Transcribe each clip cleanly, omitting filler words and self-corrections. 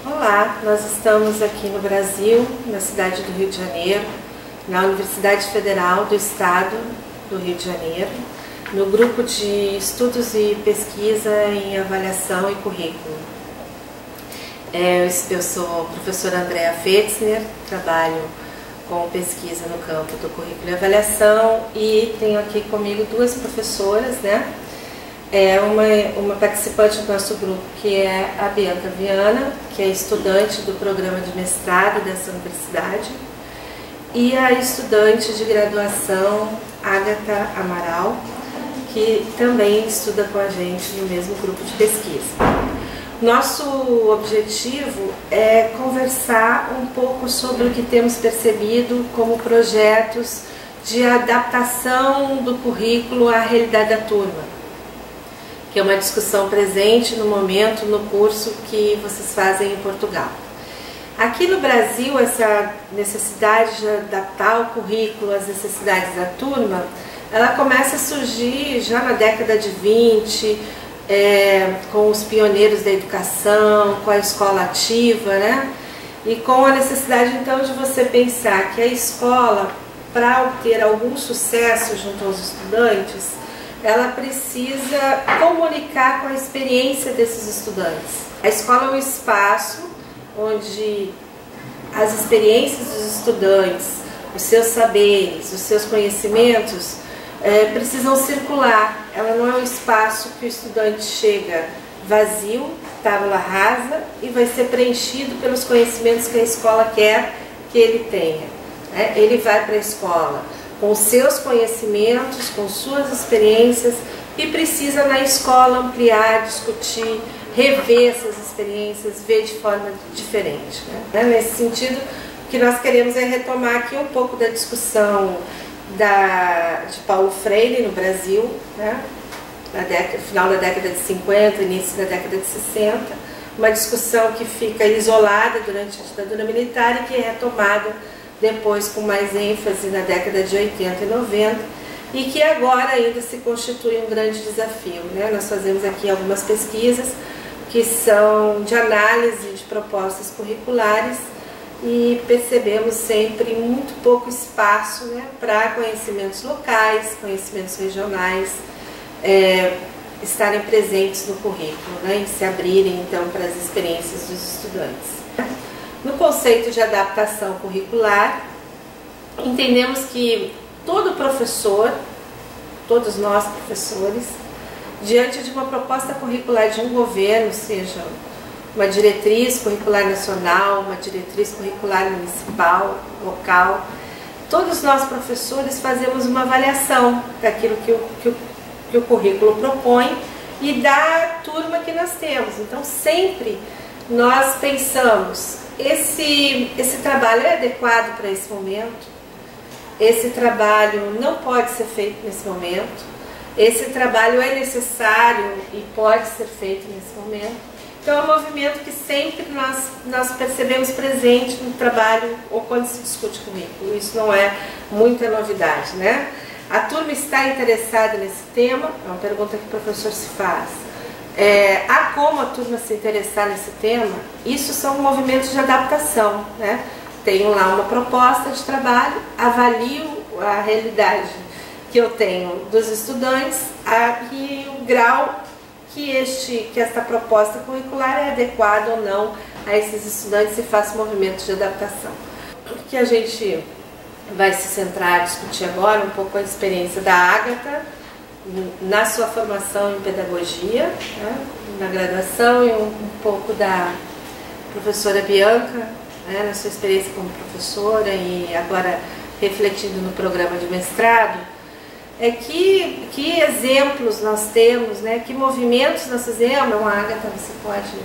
Olá, nós estamos aqui no Brasil, na cidade do Rio de Janeiro, na Universidade Federal do Estado do Rio de Janeiro, no grupo de estudos e pesquisa em avaliação e currículo. Eu sou a professora Andrea Fetzner, trabalho com pesquisa no campo do currículo e avaliação e tenho aqui comigo duas professoras, né? Uma participante do nosso grupo, que é a Bianca Viana, que é estudante do programa de mestrado dessa universidade, e a estudante de graduação, Agatha Amaral, que também estuda com a gente no mesmo grupo de pesquisa. Nosso objetivo é conversar um pouco sobre o que temos percebido como projetos de adaptação do currículo à realidade da turma, que é uma discussão presente no momento no curso que vocês fazem em Portugal. Aqui no Brasil, essa necessidade de adaptar o currículo às necessidades da turma, ela começa a surgir já na década de 20, com os pioneiros da educação, com a escola ativa, né? E com a necessidade então de você pensar que a escola, para obter algum sucesso junto aos estudantes, ela precisa comunicar com a experiência desses estudantes. A escola é um espaço onde as experiências dos estudantes, os seus saberes, os seus conhecimentos precisam circular. Ela não é um espaço que o estudante chega vazio, tábula rasa, e vai ser preenchido pelos conhecimentos que a escola quer que ele tenha. Ele vai para a escola com os seus conhecimentos, com suas experiências, e precisa na escola ampliar, discutir, rever essas experiências, ver de forma diferente, né? Nesse sentido, o que nós queremos é retomar aqui um pouco da discussão de Paulo Freire no Brasil, né? Final da década de 50, início da década de 60, uma discussão que fica isolada durante a ditadura militar e que é retomada depois com mais ênfase na década de 80 e 90, e que agora ainda se constitui um grande desafio, né? Nós fazemos aqui algumas pesquisas que são de análise de propostas curriculares e percebemos sempre muito pouco espaço, né, para conhecimentos locais, conhecimentos regionais estarem presentes no currículo, né, e se abrirem então para as experiências dos estudantes. No conceito de adaptação curricular, entendemos que todo professor, todos nós professores, diante de uma proposta curricular de um governo, seja uma diretriz curricular nacional, uma diretriz curricular municipal, local, todos nós professores fazemos uma avaliação daquilo que o currículo propõe e da turma que nós temos. Então sempre nós pensamos, esse trabalho é adequado para esse momento, esse trabalho não pode ser feito nesse momento, esse trabalho é necessário e pode ser feito nesse momento. Então é um movimento que sempre nós percebemos presente no trabalho ou quando se discute currículo. Isso não é muita novidade, né? A turma está interessada nesse tema? É uma pergunta que o professor se faz. Há como a turma se interessar nesse tema? Isso são movimentos de adaptação, né? Tenho lá uma proposta de trabalho, avalio a realidade que eu tenho dos estudantes e o grau que esta proposta curricular é adequada ou não a esses estudantes e faço movimentos de adaptação. O que a gente vai se centrar a discutir agora, um pouco a experiência da Agatha na sua formação em pedagogia, né, na graduação, e um pouco da professora Bianca, né, na sua experiência como professora e agora refletindo no programa de mestrado. Que exemplos nós temos, né, que movimentos nós fazemos. Agatha, você pode...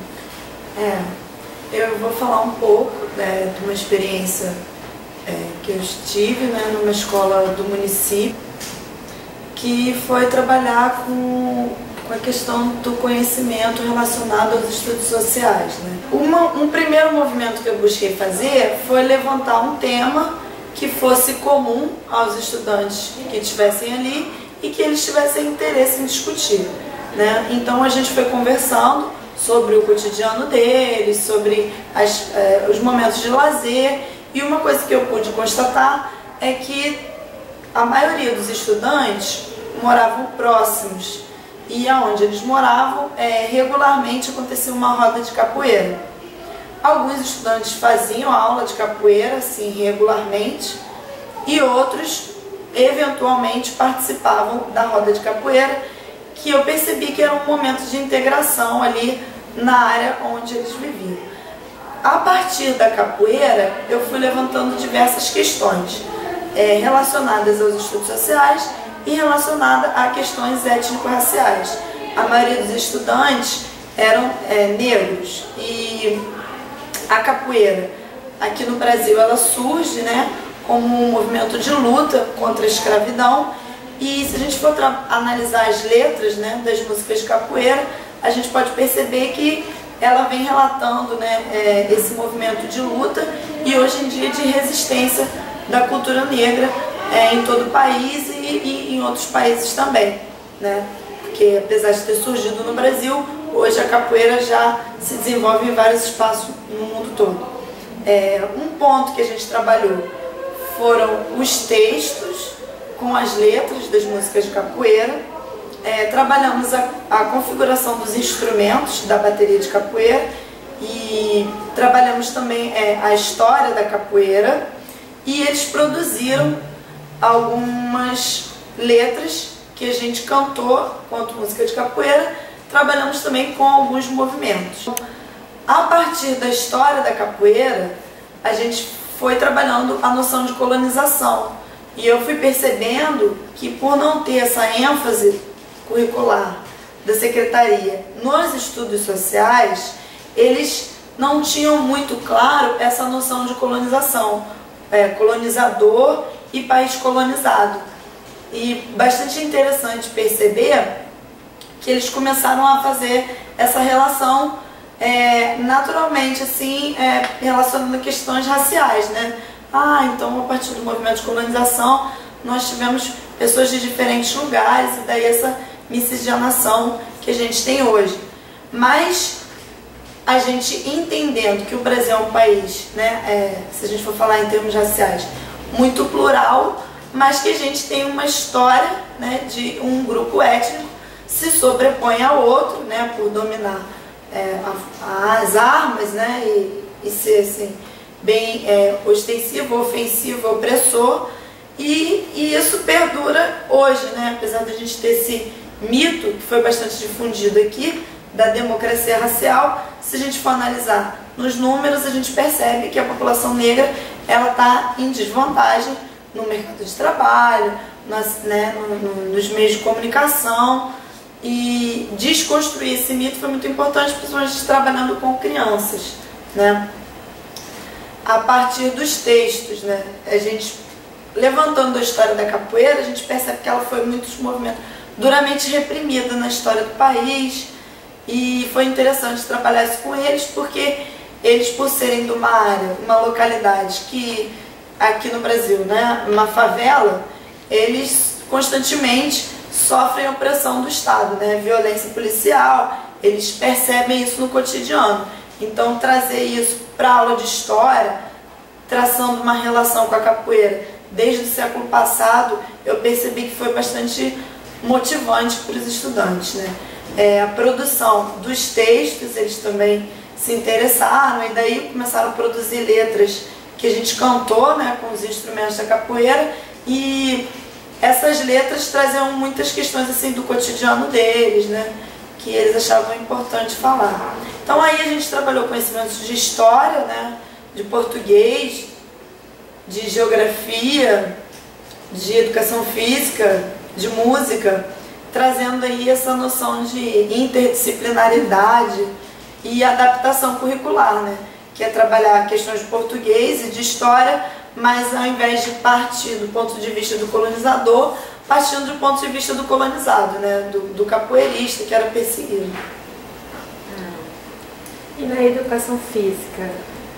Eu vou falar um pouco, né, de uma experiência que eu tive, né, numa escola do município, que foi trabalhar com a questão do conhecimento relacionado aos estudos sociais, né? Um primeiro movimento que eu busquei fazer foi levantar um tema que fosse comum aos estudantes que estivessem ali e que eles tivessem interesse em discutir, né? Então a gente foi conversando sobre o cotidiano deles, sobre os momentos de lazer. E uma coisa que eu pude constatar é que a maioria dos estudantes moravam próximos, e aonde eles moravam regularmente acontecia uma roda de capoeira. Alguns estudantes faziam aula de capoeira assim regularmente, e outros eventualmente participavam da roda de capoeira, que eu percebi que era um momento de integração ali na área onde eles viviam. A partir da capoeira, eu fui levantando diversas questões relacionadas aos estudos sociais e relacionadas a questões étnico-raciais. A maioria dos estudantes eram negros, e a capoeira aqui no Brasil ela surge, né, como um movimento de luta contra a escravidão. E se a gente for analisar as letras, né, das músicas de capoeira, a gente pode perceber que ela vem relatando, né, esse movimento de luta e hoje em dia de resistência da cultura negra em todo o país e em outros países também, né? Porque apesar de ter surgido no Brasil, hoje a capoeira já se desenvolve em vários espaços no mundo todo. Um ponto que a gente trabalhou foram os textos com as letras das músicas de capoeira. Trabalhamos a configuração dos instrumentos da bateria de capoeira e trabalhamos também a história da capoeira, e eles produziram algumas letras que a gente cantou quanto música de capoeira. Trabalhamos também com alguns movimentos. A partir da história da capoeira, a gente foi trabalhando a noção de colonização, e eu fui percebendo que, por não ter essa ênfase curricular da secretaria nos estudos sociais, eles não tinham muito claro essa noção de colonização, colonizador e país colonizado. E bastante interessante perceber que eles começaram a fazer essa relação naturalmente, assim, relacionando questões raciais, né? Então a partir do movimento de colonização nós tivemos pessoas de diferentes lugares, e daí essa miscigenação que a gente tem hoje. Mas a gente entendendo que o Brasil é um país, né, se a gente for falar em termos raciais, muito plural, mas que a gente tem uma história, né, de um grupo étnico se sobrepõe ao outro, né, por dominar as armas, né, e ser assim, bem ostensivo, ofensivo, opressor, e isso perdura hoje, né, apesar de a gente ter esse mito que foi bastante difundido aqui da democracia racial. Se a gente for analisar nos números, a gente percebe que a população negra ela está em desvantagem no mercado de trabalho, nos meios de comunicação, e desconstruir esse mito foi muito importante, principalmente trabalhando com crianças, né? A partir dos textos, né, a gente levantando a história da capoeira, a gente percebe que ela foi muitos movimentos duramente reprimida na história do país, e foi interessante trabalhar isso com eles, porque eles, por serem de uma área, uma localidade que aqui no Brasil, né, uma favela, eles constantemente sofrem opressão do Estado, né, violência policial, eles percebem isso no cotidiano. Então trazer isso para a aula de história, traçando uma relação com a capoeira desde o século passado, eu percebi que foi bastante motivante para os estudantes, né? A produção dos textos, eles também se interessaram, e daí começaram a produzir letras que a gente cantou, né, com os instrumentos da capoeira, e essas letras traziam muitas questões assim do cotidiano deles, né, que eles achavam importante falar. Então aí a gente trabalhou conhecimentos de história, né, de português, de geografia, de educação física, de música, trazendo aí essa noção de interdisciplinaridade e adaptação curricular, né? Que é trabalhar questões de português e de história, mas ao invés de partir do ponto de vista do colonizador, partindo do ponto de vista do colonizado, né? Do capoeirista que era perseguido. E na educação física,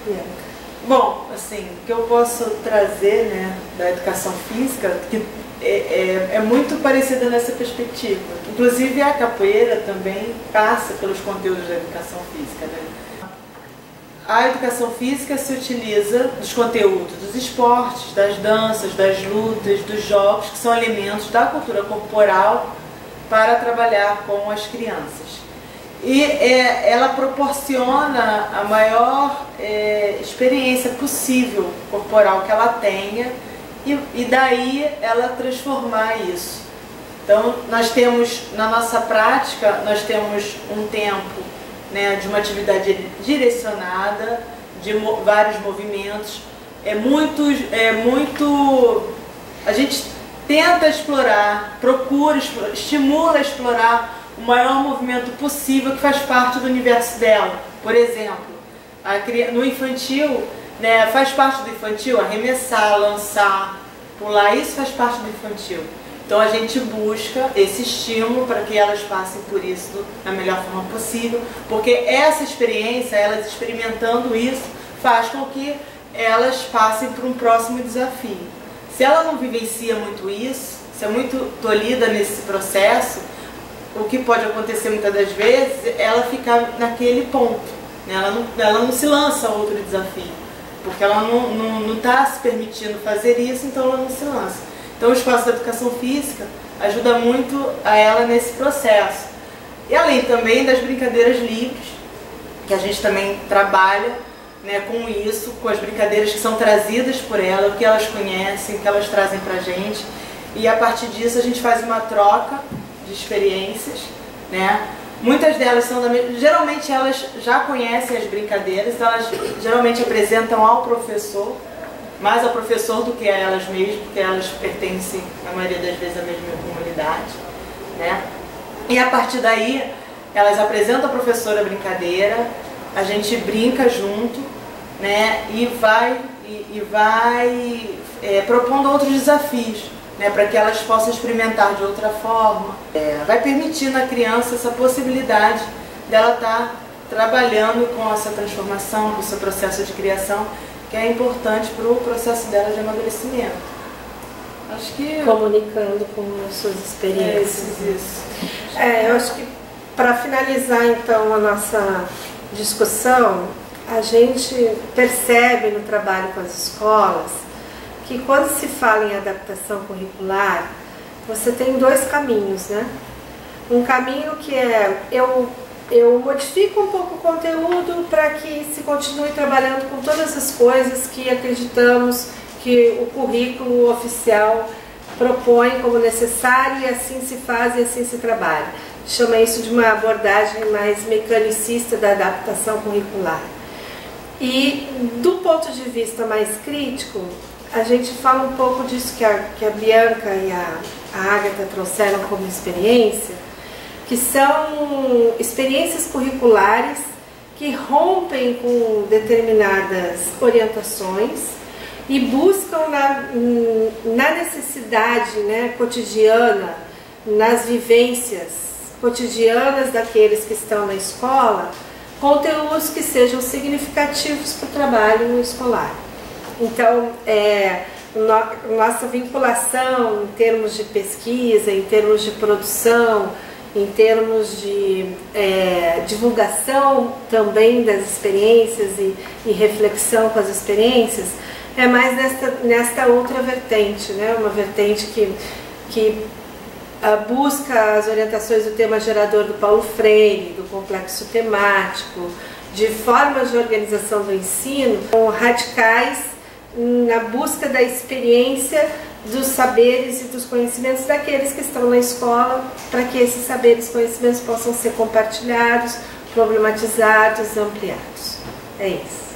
Bianca? Bom, assim, o que eu posso trazer, né, da educação física, que é muito parecida nessa perspectiva. Inclusive a capoeira também passa pelos conteúdos da educação física, né? A educação física se utiliza dos conteúdos dos esportes, das danças, das lutas, dos jogos, que são elementos da cultura corporal para trabalhar com as crianças. E ela proporciona a maior experiência possível corporal que ela tenha e daí ela transformar isso. Então nós temos, na nossa prática, nós temos um tempo, né, de uma atividade direcionada, de vários movimentos. A gente tenta explorar, estimula a explorar o maior movimento possível que faz parte do universo dela. Por exemplo, no infantil, né, faz parte do infantil arremessar, lançar, pular, isso faz parte do infantil. Então a gente busca esse estímulo para que elas passem por isso da melhor forma possível, porque essa experiência, elas experimentando isso, faz com que elas passem por um próximo desafio. Se ela não vivencia muito isso, se é muito tolhida nesse processo, o que pode acontecer muitas das vezes, ela ficar naquele ponto, né? Ela não se lança a outro desafio, porque ela não está se permitindo fazer isso, então ela não se lança. Então o espaço da educação física ajuda muito a ela nesse processo. E além também das brincadeiras livres, que a gente também trabalha, né, com isso, com as brincadeiras que são trazidas por ela, o que elas conhecem, o que elas trazem pra gente. E a partir disso a gente faz uma troca de experiências, né? Muitas delas são geralmente elas já conhecem as brincadeiras, elas geralmente apresentam ao professor, mais ao professor do que a elas mesmas, porque elas pertencem, na maioria das vezes, à mesma comunidade, né? E a partir daí, elas apresentam ao professor a brincadeira, a gente brinca junto, né? E vai propondo outros desafios, né? Para que elas possam experimentar de outra forma. Vai permitindo à criança essa possibilidade dela estar trabalhando com essa transformação, com o seu processo de criação, que é importante para o processo dela de amadurecimento. Acho que... Comunicando com as suas experiências. Isso. Eu acho que, para finalizar então a nossa discussão, a gente percebe no trabalho com as escolas que quando se fala em adaptação curricular, você tem dois caminhos, né? Um caminho que eu modifico um pouco o conteúdo para que se continue trabalhando com todas as coisas que acreditamos que o currículo oficial propõe como necessário, e assim se faz e assim se trabalha. Chama isso de uma abordagem mais mecanicista da adaptação curricular. E do ponto de vista mais crítico, a gente fala um pouco disso que a Bianca e a Ágata trouxeram como experiência, que são experiências curriculares que rompem com determinadas orientações e buscam na necessidade, né, cotidiana, nas vivências cotidianas daqueles que estão na escola, conteúdos que sejam significativos para o trabalho escolar. Então, nossa vinculação em termos de pesquisa, em termos de produção, em termos de divulgação também das experiências e reflexão com as experiências, é mais nesta outra vertente, né? Uma vertente que busca as orientações do tema gerador do Paulo Freire, do complexo temático, de formas de organização do ensino radicais na busca da experiência dos saberes e dos conhecimentos daqueles que estão na escola, para que esses saberes e conhecimentos possam ser compartilhados, problematizados, ampliados. É isso.